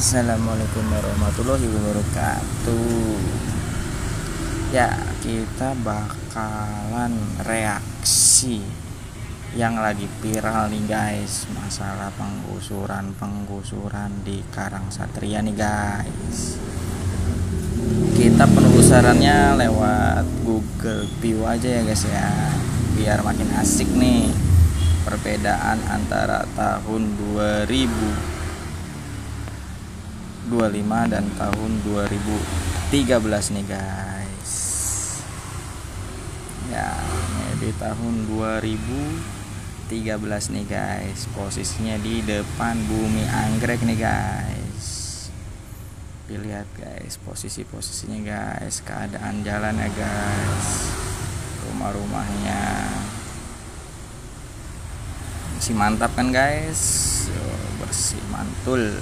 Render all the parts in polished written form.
Assalamualaikum warahmatullahi wabarakatuh. Ya, kita bakalan reaksi yang lagi viral nih guys, masalah penggusuran di Karang Satria nih guys. Kita penelusurannya lewat Google View aja ya guys ya, biar makin asik nih perbedaan antara tahun 2025 dan tahun 2013 nih guys. Ya, ini di tahun 2013 nih guys, posisinya di depan Bumi Anggrek nih guys. Dilihat guys posisinya guys, keadaan jalannya guys, rumah-rumahnya masih mantap kan guys. Bersih mantul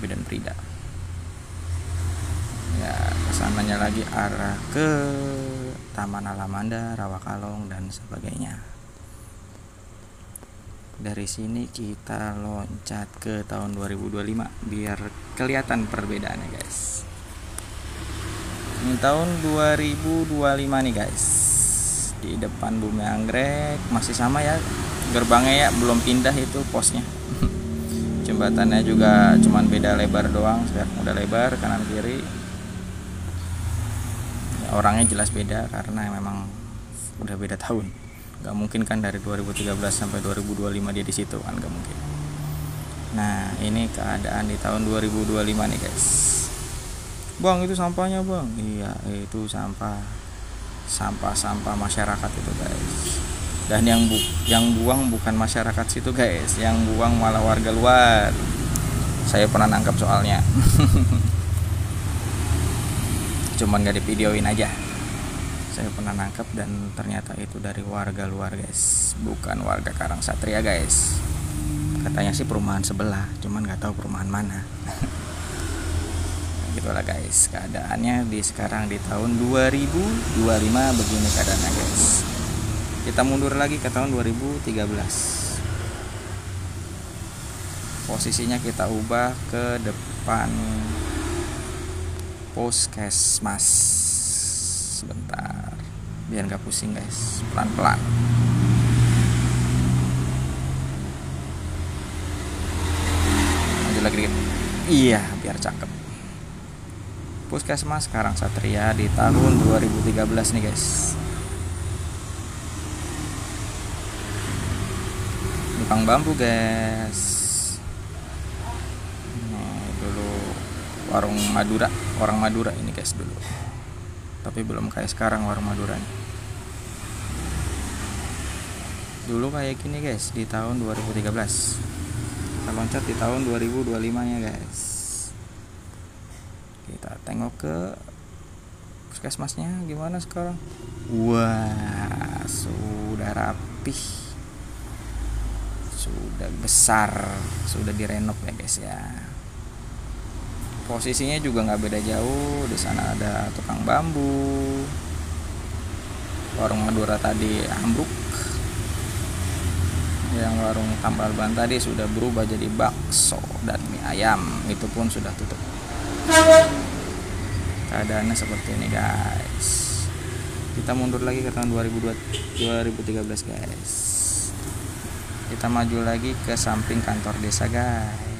dan Frida. Ya, kesananya lagi arah ke Taman Alamanda, Rawakalong dan sebagainya. Dari sini kita loncat ke tahun 2025 biar kelihatan perbedaannya guys. Ini tahun 2025 nih guys. Di depan Bumi Anggrek masih sama ya, gerbangnya ya belum pindah itu posnya. Jembatannya juga cuman beda lebar doang, sekarang udah lebar kanan kiri ya, orangnya jelas beda karena memang udah beda tahun. Gak mungkin kan dari 2013 sampai 2025 dia di situ kan, gak mungkin. Nah, ini keadaan di tahun 2025 nih guys. Bang, itu sampahnya bang. Iya, itu sampah masyarakat itu guys. Dan yang buang bukan masyarakat situ guys, yang buang malah warga luar. Saya pernah nangkap soalnya. Cuman gak divideoin aja. Saya pernah nangkap dan ternyata itu dari warga luar guys, bukan warga Karang Satria guys. Katanya sih perumahan sebelah, cuman gak tahu perumahan mana. Gitulah guys, keadaannya sekarang di tahun 2025 begini keadaannya guys. Kita mundur lagi ke tahun 2013. Posisinya kita ubah ke depan Puskesmas. Sebentar, biar gak pusing guys, pelan-pelan. Maju lagi dikit. Iya, biar cakep. Puskesmas Karang Satria di tahun 2013 nih guys. Tukang bambu guys. Ini dulu warung Madura, orang Madura ini guys dulu. Tapi belum kayak sekarang warung Maduranya. Dulu kayak gini guys di tahun 2013. Kita loncat di tahun 2025 nya guys. Kita tengok ke puskesmasnya gimana sekarang. Wah, sudah rapih, sudah besar, sudah direnov ya guys ya. Posisinya juga nggak beda jauh. Di sana ada tukang bambu. Warung Madura tadi ambruk. Yang warung tambal ban tadi sudah berubah jadi bakso dan mie ayam, itu pun sudah tutup. Keadaannya seperti ini guys. Kita mundur lagi ke tahun 2013 guys. Kita maju lagi ke samping kantor desa guys.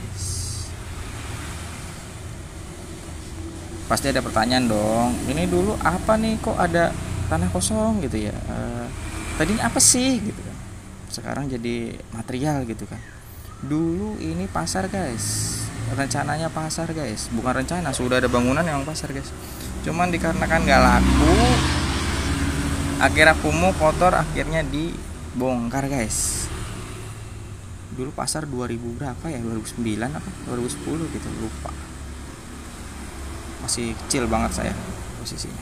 Pasti ada pertanyaan dong, ini dulu apa nih kok ada tanah kosong gitu ya, tadinya apa sih gitu kan, sekarang jadi material gitu kan. Dulu ini pasar guys, rencananya pasar guys, bukan rencana, sudah ada bangunan yang pasar guys, cuman dikarenakan gak laku, akhirnya kumuh kotor, akhirnya dibongkar guys. Dulu pasar 2000 berapa ya, 2009 apa 2010 gitu, lupa. Masih kecil banget saya posisinya.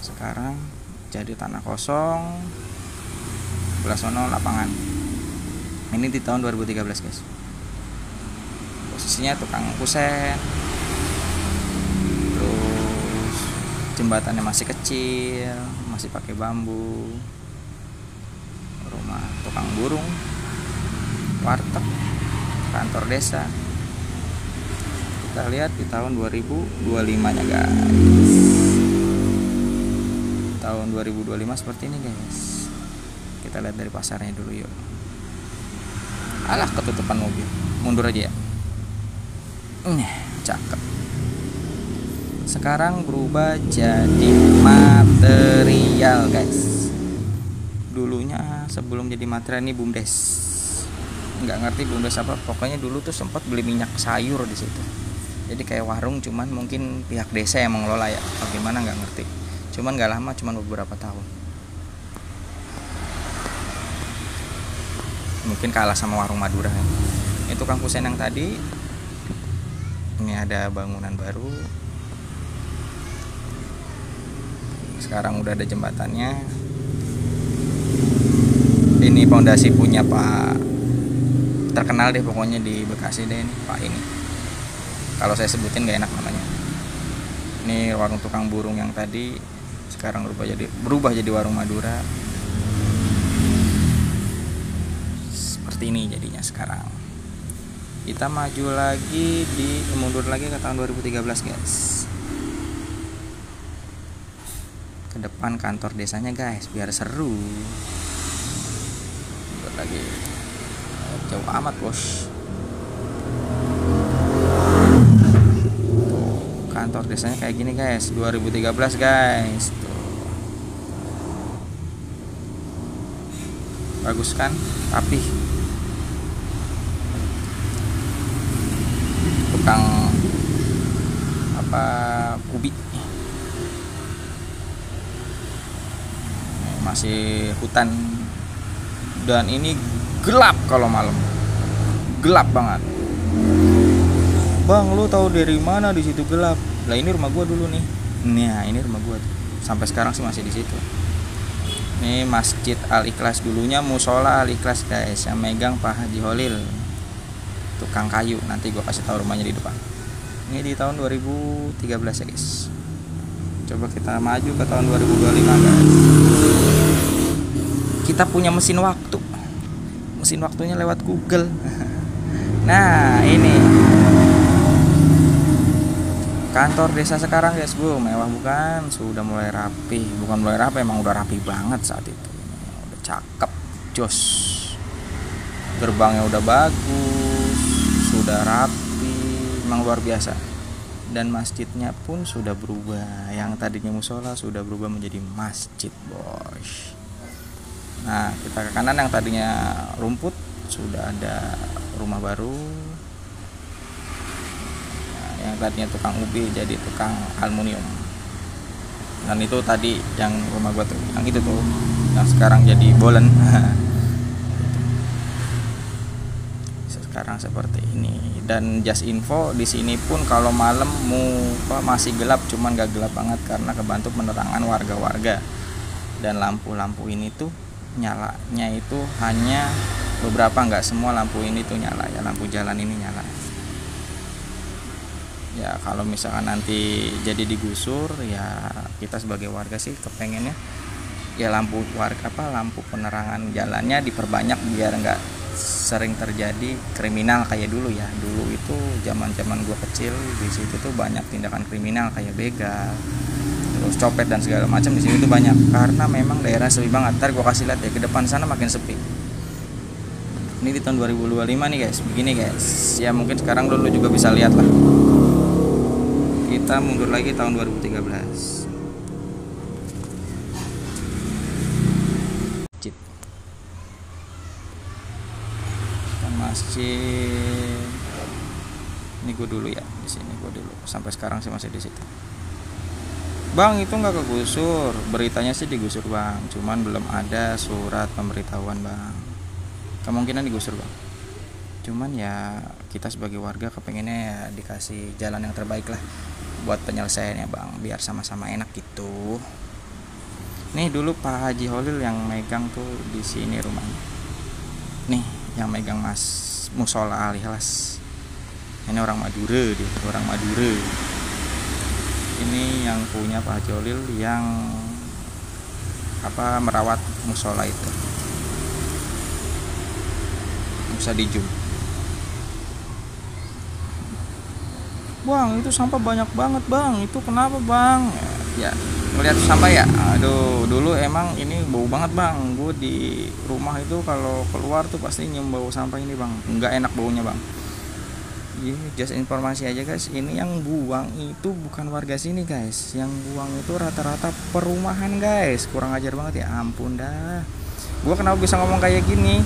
Sekarang jadi tanah kosong, belah sono lapangan. Ini di tahun 2013 guys. Posisinya tukang kusen. Terus jembatannya masih kecil, masih pakai bambu. Rumah tukang burung, warteg, kantor desa. Kita lihat di tahun 2025 nya guys. Tahun 2025 seperti ini guys. Kita lihat dari pasarnya dulu yuk. Alah, ketutupan mobil. Mundur aja ya. Cakep. Sekarang berubah jadi material guys. Dulunya sebelum jadi material ini BUMDes. Nggak ngerti BUMDes apa. Pokoknya dulu tuh sempat beli minyak sayur di situ. Jadi kayak warung, cuman mungkin pihak desa yang mengelola ya. Bagaimana nggak ngerti. Cuman nggak lama, cuman beberapa tahun. Mungkin kalah sama warung Madura ya. Itu Kang Kusen yang tadi. Ini ada bangunan baru. Sekarang udah ada jembatannya. Ini pondasi punya Pak terkenal deh pokoknya di Bekasi deh ini, Pak ini. Kalau saya sebutin gak enak namanya. Ini warung tukang burung yang tadi sekarang berubah jadi warung Madura. Seperti ini jadinya sekarang. Kita maju lagi mundur lagi ke tahun 2013 guys. Ke depan kantor desanya guys, biar seru. Mundur lagi. Jauh amat bos. Kantor desanya kayak gini guys, 2013 guys. Tuh. Bagus kan? Rapih. Tukang ubi. Masih hutan. Dan ini gelap kalau malam. Gelap banget. Bang, lu tahu dari mana di situ gelap? Lah ini rumah gua dulu nih. Nah, ini rumah gua. Sampai sekarang sih masih di situ. Ini Masjid Al Ikhlas, dulunya musola Al Ikhlas guys, yang megang Pak Haji Holil. Tukang kayu, nanti gua kasih tahu rumahnya di depan. Ini di tahun 2013 ya guys. Coba kita maju ke tahun 2025 guys. Kita punya mesin waktu. Mesin waktunya lewat Google. Nah, ini kantor desa sekarang guys, bu, mewah bukan? Sudah mulai rapi, bukan mulai rapi, emang udah rapi banget saat itu. Udah cakep, jos. Gerbangnya udah bagus, sudah rapi, emang luar biasa. Dan masjidnya pun sudah berubah. Yang tadinya musola sudah berubah menjadi masjid, bos. Nah, kita ke kanan, yang tadinya rumput sudah ada rumah baru. Yang tadinya tukang ubi jadi tukang aluminium. Dan itu tadi yang rumah gua tuh, yang itu tuh, yang sekarang jadi bolen. Sekarang seperti ini. Dan just info, di sini pun kalau malam masih gelap, cuman gak gelap banget karena kebantu penerangan warga-warga. Dan lampu-lampu ini tuh nyalanya itu hanya beberapa, nggak semua lampu ini tuh nyala ya, lampu jalan ini nyala. Ya kalau misalkan nanti jadi digusur ya, kita sebagai warga sih kepengennya ya lampu lampu penerangan jalannya diperbanyak biar nggak sering terjadi kriminal kayak dulu ya. Dulu itu zaman gua kecil di situ tuh banyak tindakan kriminal kayak begal, terus copet dan segala macam di sini tuh banyak, karena memang daerah sepi banget. Ntar gua kasih lihat ya, ke depan sana makin sepi. Ini di tahun 2025 nih guys, begini guys. Ya mungkin sekarang dulu juga bisa lihat lah. Kita mundur lagi tahun 2013. Masjid. Ini gue dulu ya, di sini gue dulu. Sampai sekarang sih masih di situ. Bang, itu nggak kegusur. Beritanya sih digusur bang, cuman belum ada surat pemberitahuan bang. Kemungkinan digusur bang. Cuman ya kita sebagai warga kepengennya ya dikasih jalan yang terbaik lah buat penyelesaiannya bang, biar sama-sama enak gitu. Nih dulu Pak Haji Holil yang megang tuh di sini rumahnya. Nih yang megang musola Al Ikhlas. Ini orang Madura dia, orang Madura. Ini yang punya Pak Haji Holil yang merawat musola itu. Bisa di zoom. bang itu sampah banyak banget bang, itu kenapa bang? Ya ngeliat sampah ya, aduh dulu emang ini bau banget bang, gue di rumah itu kalau keluar tuh pasti nyium bau sampah ini bang, nggak enak baunya bang. Ini just informasi aja guys, ini yang buang itu bukan warga sini guys, yang buang itu rata-rata perumahan guys, kurang ajar banget ya ampun dah. Gua kenapa bisa ngomong kayak gini,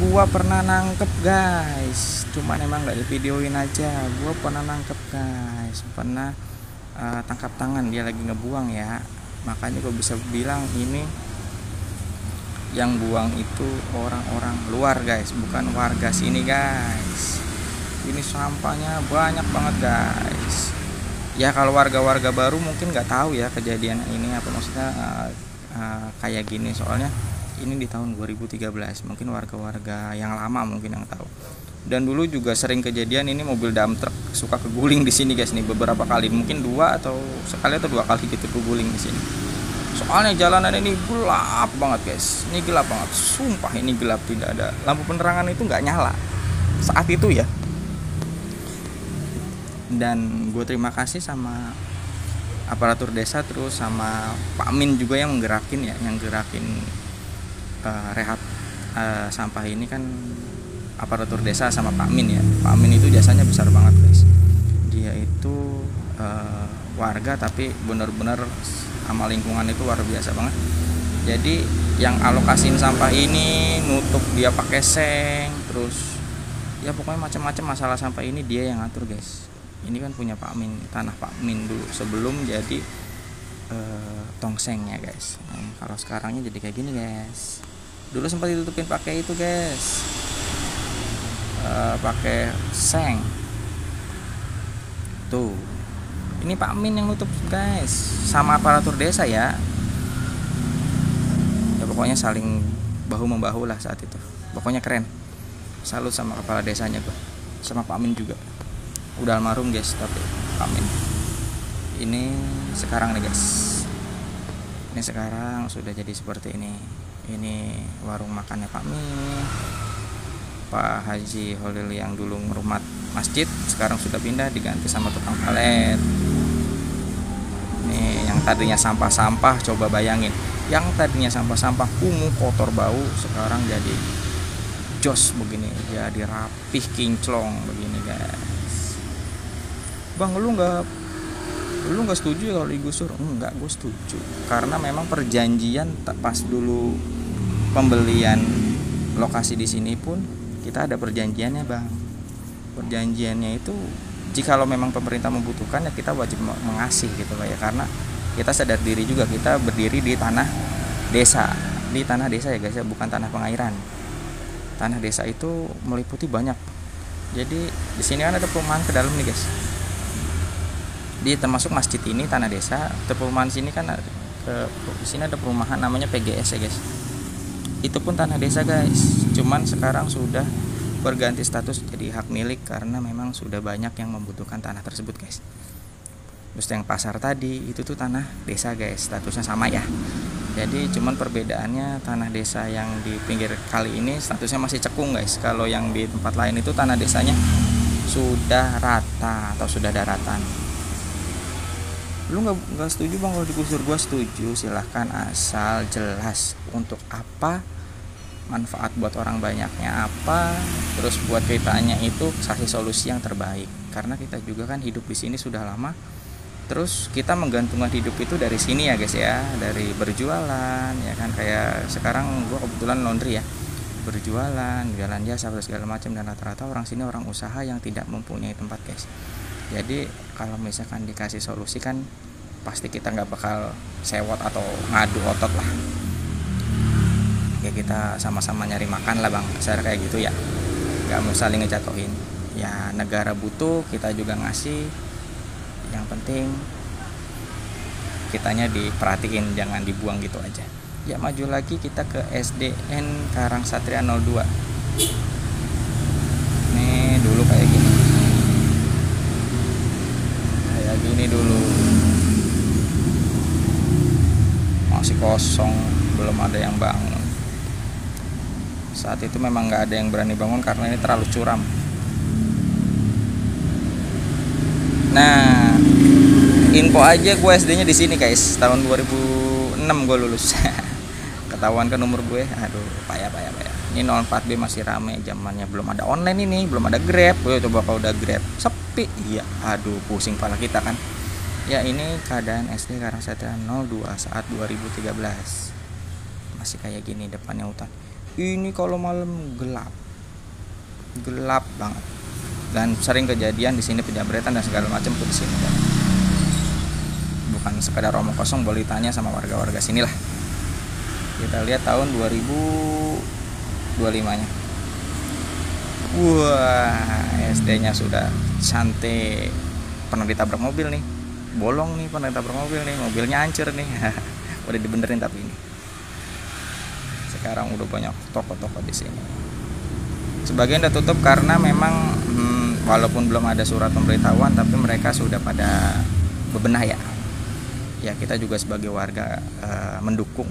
gua pernah nangkep guys, cuman emang nggak divideoin aja. Gua pernah nangkep guys, pernah tangkap tangan dia lagi ngebuang ya, makanya gua bisa bilang ini yang buang itu orang-orang luar guys, bukan warga sini guys. Ini sampahnya banyak banget guys. Ya kalau warga-warga baru mungkin nggak tahu ya kejadian ini apa maksudnya kayak gini, soalnya ini di tahun 2013, mungkin warga-warga yang lama mungkin yang tahu. Dan dulu juga sering kejadian ini mobil dump truck suka keguling di sini guys nih, beberapa kali, mungkin sekali atau dua kali gitu keguling di sini. Soalnya jalanan ini gelap banget guys, ini gelap banget, sumpah ini gelap, tidak ada lampu penerangan itu nggak nyala saat itu ya. Dan gue terima kasih sama aparatur desa, terus sama Pak Min juga yang gerakin rehab sampah ini kan, aparatur desa sama Pak Min ya. Pak Min itu jasanya besar banget guys, dia itu warga tapi benar-benar sama lingkungan itu luar biasa banget. Jadi yang alokasiin sampah ini, nutup dia pakai seng, terus ya pokoknya macam-macam masalah sampah ini dia yang ngatur guys. Ini kan punya Pak Min, tanah Pak Min dulu sebelum jadi tongseng ya guys. Kalau sekarangnya jadi kayak gini guys. Dulu sempat ditutupin pakai itu guys, pakai seng tuh. Ini Pak Min yang nutup guys, sama aparatur desa ya. Ya pokoknya saling bahu membahu lah saat itu. Pokoknya keren, salut sama kepala desanya gue, sama Pak Min juga. Udah almarhum guys, tapi Pak Min ini sekarang nih guys, ini sekarang sudah jadi seperti ini. Ini warung makannya Pak Min, Pak Haji Holil yang dulu ngerumat masjid, sekarang sudah pindah diganti sama tukang palet. Nih yang tadinya sampah-sampah, coba bayangin, yang tadinya sampah-sampah kumuh kotor bau, sekarang jadi jos begini, jadi rapih kinclong begini guys. Bang lu nggak setuju ya kalau digusur? Enggak, gue setuju, karena memang perjanjian pas dulu pembelian lokasi di sini pun kita ada perjanjiannya bang. Perjanjiannya itu jika memang pemerintah membutuhkan ya kita wajib mengasih gitu ya, karena kita sadar diri juga kita berdiri di tanah desa, ya guys ya, bukan tanah pengairan. Tanah desa itu meliputi banyak. Jadi di sini kan ada perumahan ke dalam nih guys. Di termasuk masjid ini tanah desa, perumahan sini kan di sini ada perumahan namanya PGS ya guys. Itu pun tanah desa guys. Cuman sekarang sudah berganti status jadi hak milik karena memang sudah banyak yang membutuhkan tanah tersebut guys. Terus yang pasar tadi itu tuh tanah desa guys, statusnya sama ya. Jadi cuman perbedaannya tanah desa yang di pinggir kali ini statusnya masih cekung guys. Kalau yang di tempat lain itu tanah desanya sudah rata atau sudah daratan. Lu nggak setuju bang kalau digusur? Gua setuju, silahkan asal jelas untuk apa, manfaat buat orang banyaknya apa, terus buat kitanya itu kasih solusi yang terbaik. Karena kita juga kan hidup di sini sudah lama, terus kita menggantungkan hidup itu dari sini ya guys ya, dari berjualan ya kan, kayak sekarang gua kebetulan laundry ya, berjualan, jualan jasa segala macam, dan rata-rata orang sini orang usaha yang tidak mempunyai tempat guys. Jadi kalau misalkan dikasih solusi kan pasti kita nggak bakal sewot atau ngadu otot lah ya, kita sama-sama nyari makan lah bang, saya kayak gitu ya, nggak mau saling ngejatuhin ya. Negara butuh, kita juga ngasih, yang penting kitanya diperhatiin, jangan dibuang gitu aja ya. Maju lagi kita ke SDN Karang Satria 02. Nih dulu kayak gini dulu masih kosong, belum ada yang bangun. Saat itu memang nggak ada yang berani bangun karena ini terlalu curam. Nah, info aja gue SD-nya di sini guys, tahun 2006 gue lulus. Ketahuan kan umur gue, aduh payah. Ini 04B masih rame, zamannya belum ada online ini, belum ada Grab. Gue coba kalau udah Grab sepi, iya, aduh pusing pala kita kan. Ya ini keadaan SD Karangsatria 02 saat 2013, masih kayak gini, depannya hutan. Ini kalau malam gelap banget, dan sering kejadian di sini penjambretan dan segala macam tuh di sini kan. Bukan sekedar omong kosong, boleh tanya sama warga-warga sini lah. Kita lihat tahun 2025-nya. Wah, SD-nya sudah cantik. Pernah ditabrak mobil nih. Bolong nih, pernah ditabrak mobil nih. Mobilnya hancur nih. Udah dibenerin tapi ini. Sekarang udah banyak toko-toko di sini. Sebagian udah tutup karena memang walaupun belum ada surat pemberitahuan, tapi mereka sudah pada bebenah ya. Ya kita juga sebagai warga mendukung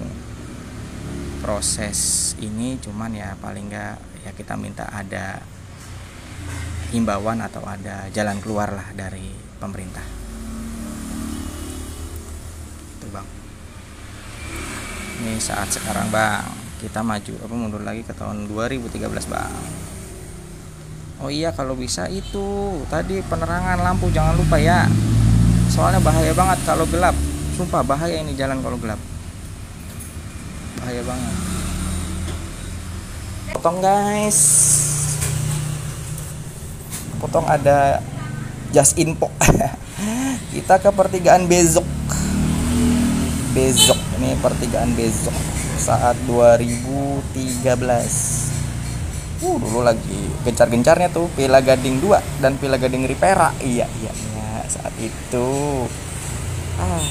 proses ini, cuman ya paling enggak ya kita minta ada himbauan atau ada jalan keluar lah dari pemerintah. Itu bang. Ini saat sekarang bang, kita maju mundur lagi ke tahun 2013 bang. Oh iya, kalau bisa itu tadi penerangan lampu jangan lupa ya, soalnya bahaya banget kalau gelap. Sumpah bahaya ini jalan kalau gelap, bahaya banget. Potong guys, potong ada just info. Kita ke pertigaan Bezok. Ini pertigaan Bezok saat 2013. Dulu lagi gencar-gencarnya tuh Villa Gading 2 dan Villa Gading Ripera. Iya saat itu.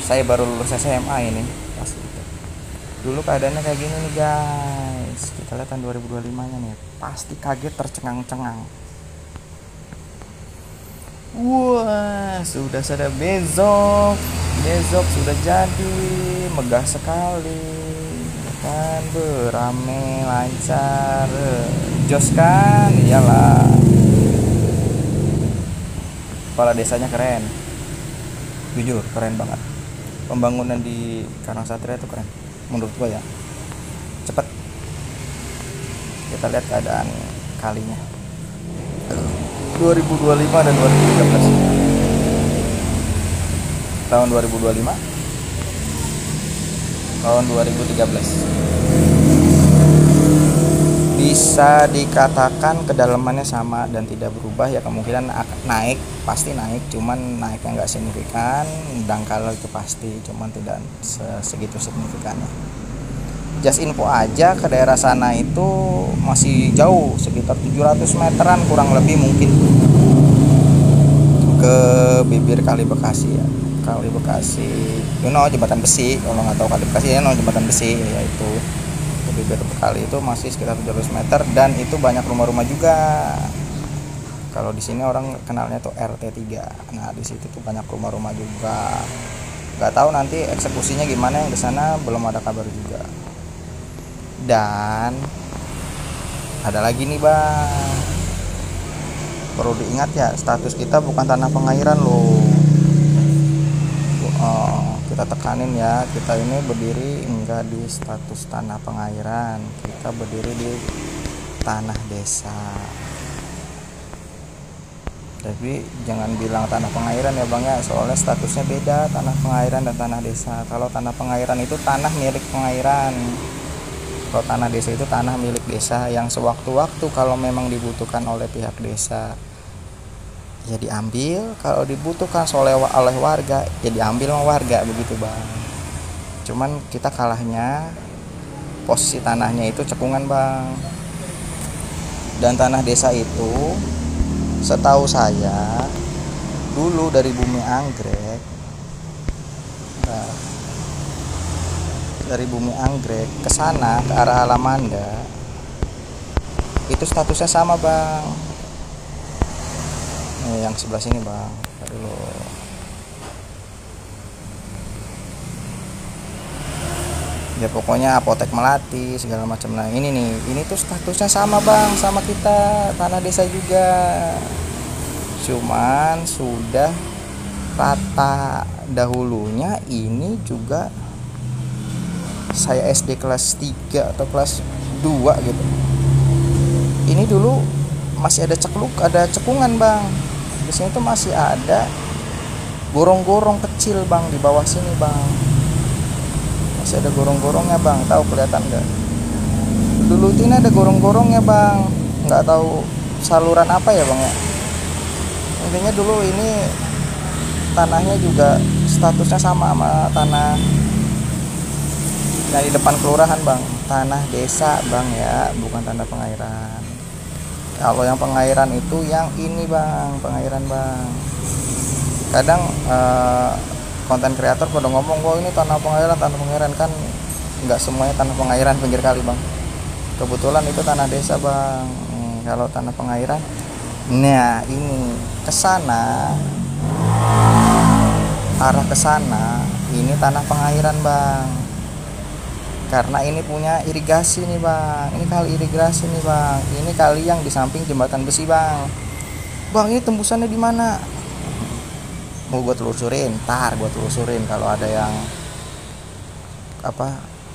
Saya baru lulus SMA ini pas itu. Dulu keadaannya kayak gini nih guys. Kita lihat tahun 2025-nya nih. Pasti kaget, tercengang-cengang. Wah, sudah ada Bezok sudah jadi, megah sekali kan, berame lancar, jos kan, iyalah. Kepala desanya keren, jujur keren banget. Pembangunan di Karangsatria itu keren menurut gua ya, cepet. Kita lihat keadaan kalinya 2025 dan 2013. Tahun 2025, tahun 2013 bisa dikatakan kedalamannya sama dan tidak berubah ya, kemungkinan naik, pasti naik, cuman naiknya nggak signifikan. Dangkal itu pasti, cuman tidak segitu signifikannya. Just info aja, ke daerah sana itu masih jauh, sekitar 700 meteran kurang lebih mungkin ke bibir Kali Bekasi ya. Kali Bekasi, jembatan besi. Kalau nggak tahu Kali Bekasi ya, jembatan besi ya, itu ke bibir kali itu masih sekitar 700 meter, dan itu banyak rumah-rumah juga. Kalau di sini orang kenalnya tuh RT3. Nah di situ tuh banyak rumah-rumah juga. Nggak tahu nanti eksekusinya gimana yang di sana, belum ada kabar juga. Dan ada lagi nih bang, perlu diingat ya, status kita bukan tanah pengairan loh. Kita tekanin ya, kita ini berdiri enggak di status tanah pengairan, kita berdiri di tanah desa. Tapi jangan bilang tanah pengairan ya bang ya, soalnya statusnya beda, tanah pengairan dan tanah desa. Kalau tanah pengairan itu tanah milik pengairan, kalau tanah desa itu tanah milik desa yang sewaktu-waktu kalau memang dibutuhkan oleh pihak desa ya diambil, kalau dibutuhkan oleh warga ya diambil sama warga, begitu bang. Cuman kita kalahnya posisi tanahnya itu cekungan bang. Dan tanah desa itu setahu saya dulu dari Bumi Anggrek, dari Bumi Anggrek ke sana ke arah Alamanda itu statusnya sama bang. Yang sebelah sini bang, dulu ya pokoknya apotek Melati segala macam. Nah ini tuh statusnya sama bang, sama kita, tanah desa juga, cuman sudah kata dahulunya ini juga saya SD kelas 3 atau kelas 2 gitu. Ini dulu masih ada cekungan bang. Di sini tuh masih ada gorong-gorong kecil bang di bawah sini bang. Masih ada gorong-gorongnya bang. Tahu kelihatan nggak? Dulu ini ada gorong-gorongnya bang. Nggak tahu saluran apa ya bang ya. Intinya dulu ini tanahnya juga statusnya sama tanah di depan kelurahan bang. Tanah desa bang ya, bukan tanah pengairan. Kalau yang pengairan itu yang ini bang, pengairan bang. Kadang konten kreator pada ngomong, wah ini tanah pengairan kan nggak semuanya tanah pengairan pinggir kali bang. Kebetulan itu tanah desa bang. Kalau tanah pengairan, nah ini kesana, arah kesana, ini tanah pengairan bang. Karena ini punya irigasi nih bang, ini kali irigasi nih bang, ini kali yang di samping jembatan besi bang. Bang ini tembusannya di mana? Mau gue telusurin, gue telusurin. Kalau ada yang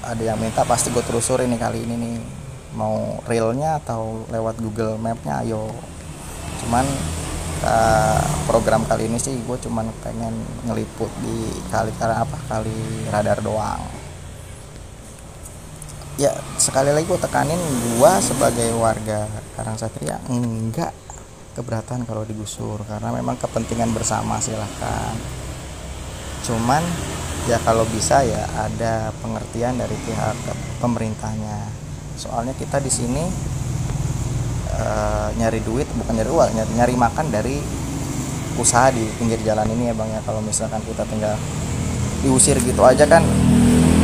ada yang minta pasti gue telusurin nih kali ini nih. Mau realnya atau lewat Google Mapnya, ayo. Cuman program kali ini sih gue cuman pengen ngeliput di kali radar doang. Ya sekali lagi gue tekanin, gue sebagai warga Karangsatria enggak keberatan kalau digusur karena memang kepentingan bersama, silahkan. Cuman ya kalau bisa ya ada pengertian dari pihak pemerintahnya. Soalnya kita di sini nyari duit, bukan nyari uang, nyari makan dari usaha di pinggir jalan ini ya bang ya. Kalau misalkan kita tinggal diusir gitu aja kan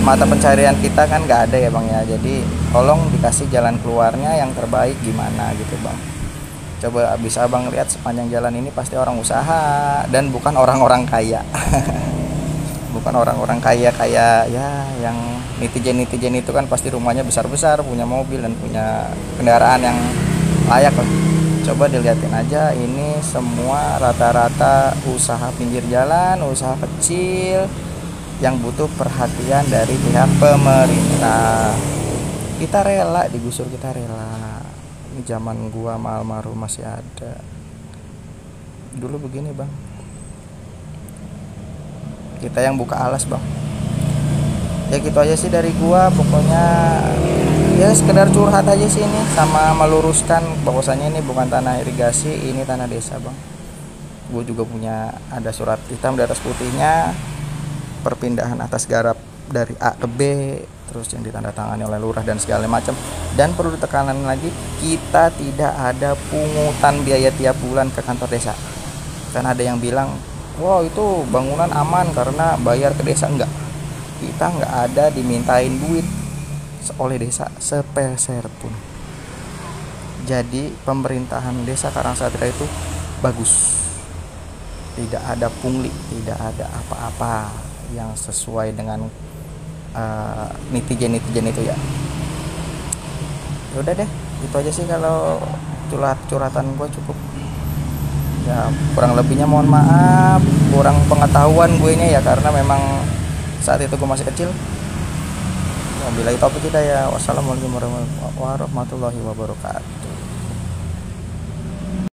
mata pencarian kita kan nggak ada ya bang ya. Jadi tolong dikasih jalan keluarnya yang terbaik gimana gitu bang. Coba bisa abang lihat sepanjang jalan ini pasti orang usaha dan bukan orang-orang kaya. Bukan orang-orang kaya ya yang netizen itu kan pasti rumahnya besar-besar, punya mobil dan punya kendaraan yang layak lah. Coba dilihatin aja, ini semua rata-rata usaha pinggir jalan, usaha kecil yang butuh perhatian dari pihak pemerintah. Kita rela digusur, kita rela. Ini zaman gua sama almarhum masih ada. Dulu begini bang, kita yang buka alas bang. Ya gitu aja sih dari gua. Pokoknya ya sekedar curhat aja sih ini, sama meluruskan bahwasanya ini bukan tanah irigasi, ini tanah desa bang. Gue juga punya ada surat hitam di atas putihnya, perpindahan atas garap dari A ke B, terus yang ditandatangani oleh lurah dan segala macam. Dan perlu ditekanan lagi, kita tidak ada pungutan biaya tiap bulan ke kantor desa. Kan ada yang bilang, wow itu bangunan aman karena bayar ke desa. Enggak, kita nggak ada dimintain duit oleh desa sepeser pun. Jadi pemerintahan desa Karangsatria itu bagus, tidak ada pungli, tidak ada apa-apa yang sesuai dengan netizen itu ya. Ya udah deh, itu aja sih kalau curhatan gue cukup. Ya kurang lebihnya mohon maaf, kurang pengetahuan gue nya ya karena memang saat itu gue masih kecil. Wabillahi taufiq hidayah. Wassalamualaikum warahmatullahi wabarakatuh.